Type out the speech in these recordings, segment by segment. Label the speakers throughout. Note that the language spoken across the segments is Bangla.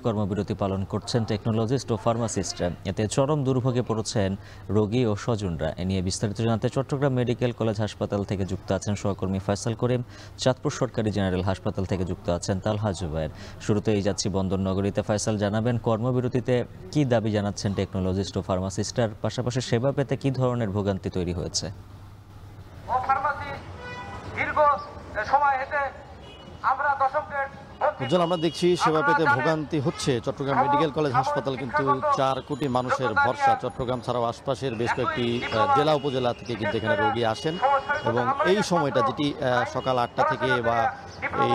Speaker 1: কর্মবিরতি পালন করছেন টেকনোলজিস্ট ও ফার্মাসিস্টরা। এতে চরম দুর্ভোগে পড়েছেন রোগী ও স্বজনরা। এ নিয়ে বিস্তারিত জানাতে চট্টগ্রাম মেডিকেল কলেজ হাসপাতাল থেকে যুক্ত আছেন সহকর্মী ফয়সাল করিম, চাঁদপুর সরকারি জেনারেল হাসপাতাল থেকে যুক্ত আছেন তালহা জুবায়ের। শুরুতেই যাচ্ছি বন্দরনগরীতে। ফয়সাল, জানাবেন কর্মবিরতিতে কি দাবি জানাচ্ছেন টেকনোলজিস্ট ও ফার্মাসিস্টরা, পাশাপাশি সেবা পেতে কি ধরনের ভোগান্তি তৈরি হয়েছে?
Speaker 2: আমরা দেখছি সেবা পেতে ভোগান্তি হচ্ছে। চট্টগ্রাম মেডিকেল কলেজ হাসপাতাল কিন্তু 4 কোটি মানুষের ভরসা। চট্টগ্রাম ছাড়াও আশপাশের বেশ কয়েকটি জেলা উপজেলা থেকে কিন্তু এখানে রোগী আসেন এবং এই সময়টা যেটি সকাল 8টা থেকে বা এই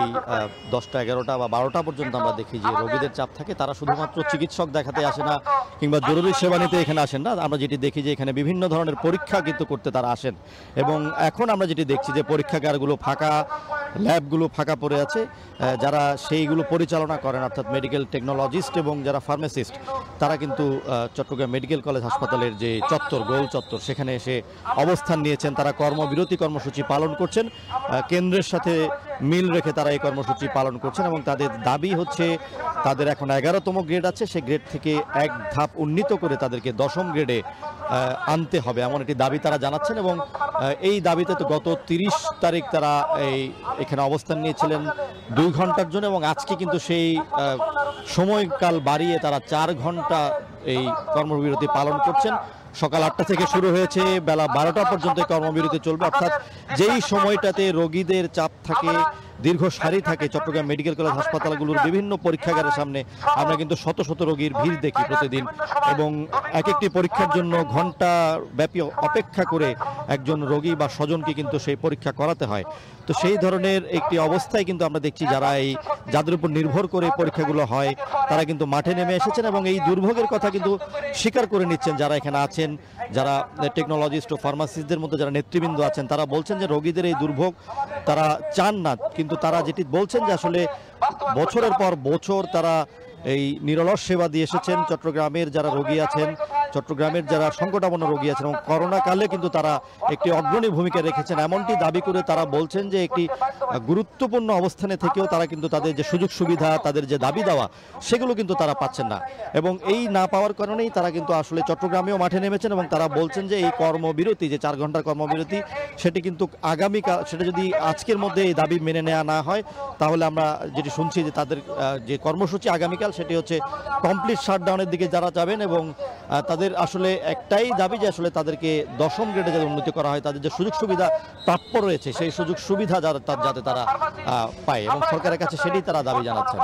Speaker 2: 10টা 11টা বা 12টা পর্যন্ত আমরা দেখি যে রোগীদের চাপ থাকে। তারা শুধুমাত্র চিকিৎসক দেখাতে আসে না কিংবা জরুরি সেবা নিতে এখানে আসেন না। আমরা যেটি দেখি যে এখানে বিভিন্ন ধরনের পরীক্ষা কিন্তু করতে তারা আসেন এবং এখন আমরা যেটি দেখছি যে পরীক্ষাগারগুলো ফাঁকা, ল্যাবগুলো ফাঁকা পড়ে আছে। যারা সেইগুলো পরিচালনা করেন অর্থাৎ মেডিকেল টেকনোলজিস্ট এবং যারা ফার্মাসিস্ট, তারা কিন্তু চট্টগ্রাম মেডিকেল কলেজ হাসপাতালের যে চত্বর, গোল চত্বর, সেখানে এসে অবস্থান নিয়েছেন। তারা কর্মবিরতি কর্মসূচি পালন করছেন। কেন্দ্রের সাথে মিল রেখে তারা এই কর্মসূচি পালন করছেন এবং তাদের দাবি হচ্ছে তাদের এখন 11তম গ্রেড আছে, সেই গ্রেড থেকে এক ধাপ উন্নীত করে তাদেরকে 10ম গ্রেডে আনতে হবে, এমন একটি দাবি তারা জানাচ্ছেন। এবং এই দাবিতে তো গত 30 তারিখ তারা এখানে অবস্থান নিয়েছিলেন 2 ঘন্টার জন্য এবং আজকে কিন্তু সেই সময়কাল বাড়িয়ে তারা 4 ঘন্টা এই কর্মবিরতি পালন করছেন। সকাল 8টা থেকে শুরু হয়েছে, বেলা 12টা পর্যন্ত কর্মবিরতি চলবে। অর্থাৎ যেই সময়টাতে রোগীদের চাপ থাকে, দীর্ঘ সারি থাকে চট্টগ্রাম মেডিকেল কলেজ হাসপাতালগুলোর বিভিন্ন পরীক্ষাগারের সামনে, আমরা কিন্তু শত শত রোগীর ভিড় দেখি প্রতিদিন এবং এক একটি পরীক্ষার জন্য ঘন্টা ব্যাপী অপেক্ষা করে একজন রোগী বা স্বজনকে কিন্তু সেই পরীক্ষা করাতে হয়। তো সেই ধরনের একটি অবস্থায় কিন্তু আমরা দেখছি যারা যাদের উপর নির্ভর করে পরীক্ষাগুলো হয় তারা কিন্তু মাঠে নেমে এসেছেন এবং এই দুর্ভোগের কথা কিন্তু স্বীকার করে নিচ্ছেন যারা এখানে আছেন, যারা টেকনোলজিস্ট ও ফার্মাসিস্টদের মধ্যে যারা নেতৃবৃন্দ আছেন। তারা বলছেন যে রোগীদের এই দুর্ভোগ তারা চান না, কিন্তু তারা যেটি বলছেন যে আসলে বছরের পর বছর তারা এই নিরলস সেবা দিয়ে এসেছেন। চট্টগ্রামের যারা রোগী আছেন, চট্টগ্রামের যারা সংকটাপন্ন রোগী আছেন এবং করোনা কালে কিন্তু তারা একটি অগ্রণী ভূমিকা রেখেছেন, এমনটি দাবি করে তারা বলছেন যে একটি গুরুত্বপূর্ণ অবস্থানে থেকেও তারা কিন্তু তাদের যে সুযোগ সুবিধা, তাদের যে দাবি দেওয়া, সেগুলো কিন্তু তারা পাচ্ছেন না এবং এই না পাওয়ার কারণেই তারা কিন্তু আসলে চট্টগ্রামেও মাঠে নেমেছেন এবং তারা বলছেন যে এই কর্মবিরতি, যে 4 ঘন্টার কর্মবিরতি, সেটি কিন্তু আগামীকাল, সেটা যদি আজকের মধ্যে এই দাবি মেনে নেওয়া না হয় তাহলে আমরা যেটি শুনছি যে তাদের যে কর্মসূচি আগামীকাল সেটি হচ্ছে কমপ্লিট শাটডাউনের দিকে যারা যাবেন এবং তাদের আসলে একটাই দাবি যে আসলে তাদেরকে 10ম গ্রেডে যাতে উন্নতি করা হয়, তাদের যে সুযোগ সুবিধা প্রাপ্য রয়েছে সেই সুযোগ সুবিধা যাতে তারা পায় এবং সরকারের কাছে সেটাই তারা দাবি জানাচ্ছেন।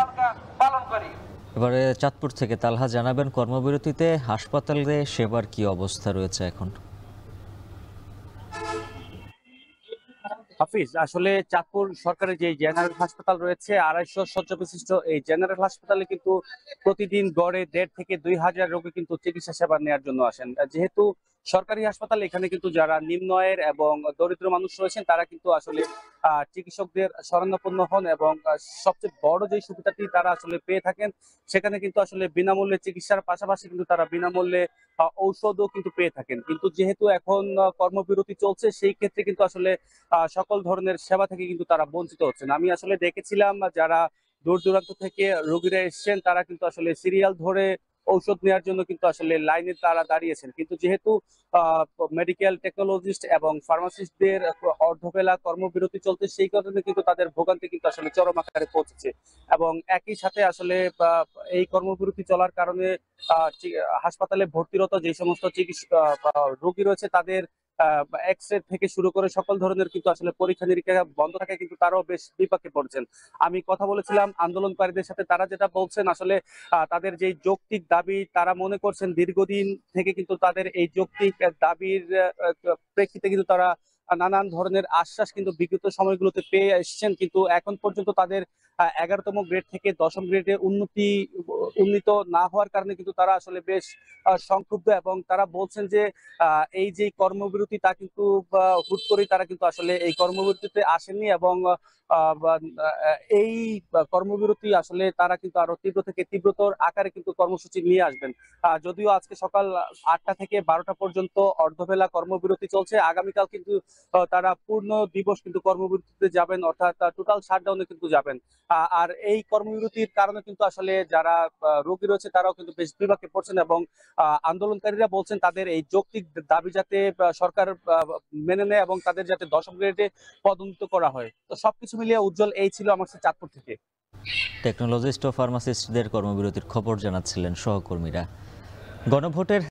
Speaker 1: এবারে চাঁদপুর থেকে তালহা, জানাবেন কর্মবিরতিতে হাসপাতালে সেবার কি অবস্থা রয়েছে এখন?
Speaker 3: হাফিজ, আসলে চাঁদপুর সরকারি যে জেনারেল হাসপাতাল রয়েছে 250 শয্যা বিশিষ্ট এই জেনারেল হাসপাতালে কিন্তু প্রতিদিন গড়ে 1.5 থেকে 2,000 রোগী কিন্তু চিকিৎসা সেবা নেওয়ার জন্য আসেন। যেহেতু সরকারি হাসপাতাল, এখানে কিন্তু যারা নিম্ন আয়ের এবং দরিদ্র মানুষ রয়েছেন তারা কিন্তু আসলে চিকিৎসকদের শরণাপন্ন হন এবং সবচেয়ে বড় যে সুবিধাটি তারা আসলে পেয়ে থাকেন, সেখানে কিন্তু আসলে বিনামূল্যে চিকিৎসার পাশাপাশি কিন্তু তারা বিনামূল্যে ঔষধও কিন্তু পেয়ে থাকেন। কিন্তু যেহেতু এখন কর্মবিরতি চলছে, সেই ক্ষেত্রে কিন্তু আসলে সকল ধরনের সেবা থেকে কিন্তু তারা বঞ্চিত হচ্ছেন। আমি আসলে দেখেছিলাম যারা দূর দূরান্ত থেকে রোগীরা এসেছেন তারা কিন্তু আসলে সিরিয়াল ধরে ঔষধ নেওয়ার জন্য কিন্তু আসলে লাইনে তারা দাঁড়িয়েছেন, কিন্তু যেহেতু মেডিকেল টেকনোলজিস্ট এবং ফার্মাসিস্টদের অর্ধবেলা কর্মবিরতি চলছে, সেই কারণে কিন্তু তাদের ভোগান্তি কিন্তু আসলে চরম আকারে পৌঁছেছে এবং একই সাথে আসলে এই কর্মবিরতি চলার কারণে হাসপাতালে ভর্তিরত যে সমস্ত রোগী রয়েছে তাদের এক্স-রে থেকে শুরু করে সকল ধরনের কিন্তু আসলে পরীক্ষা নিরীক্ষা বন্ধ থাকে, কিন্তু তারাও বেশ বিপাকে পড়ছেন। আমি কথা বলেছিলাম আন্দোলনকারীদের সাথে, তারা যেটা বলছেন আসলে তাদের যে যৌক্তিক দাবি, তারা মনে করছেন দীর্ঘদিন থেকে কিন্তু তাদের এই যৌক্তিক দাবির প্রেক্ষিতে কিন্তু তারা নানান ধরনের আশ্বাস কিন্তু বিগত সময়গুলোতে পেয়ে এসেছেন, কিন্তু এখন পর্যন্ত তাদের 11তম গ্রেড থেকে 10ম গ্রেডে উন্নীত না হওয়ার কারণে কিন্তু তারা আসলে বেশ সংক্ষুব্ধ এবং তারা বলছেন যে এই যে কর্মবিরতি তা কিন্তু হুট করেই তারা কিন্তু আসলে এই কর্মবিরতিতে আসেননি এবং এই কর্মবিরতি আসলে তারা কিন্তু আরো তীব্র থেকে তীব্রতর আকারে কিন্তু কর্মসূচি নিয়ে আসবেন। যদিও আজকে সকাল 8টা থেকে 12টা পর্যন্ত অর্ধবেলা কর্মবিরতি চলছে, আগামীকাল কিন্তু তারা পূর্ণ দিবস কিন্তু কর্মবিরতিতে যাবেন, অর্থাৎ টোটাল শাটডাউনে কিন্তু যাবেন। আর এই কর্মবিরতির কারণে কিন্তু আসলে যারা রোগী রয়েছে তারাও কিন্তু বেশ বিপাকে পড়ছেন এবং আন্দোলনকারীরা বলছেন তাদের এই যৌক্তিক দাবি যাতে সরকার মেনে নেয় এবং তাদের যাতে 10ম গ্রেডে পদোন্নতি করা হয়। তো সবকিছু মিলিয়ে উজ্জ্বল এই ছিল আমার চাঁদপুর থেকে।
Speaker 1: টেকনোলজিস্ট ও ফার্মাসিস্টদের কর্মবিরতির খবর জানাচ্ছিলেন সহকর্মীরা। গণভোটের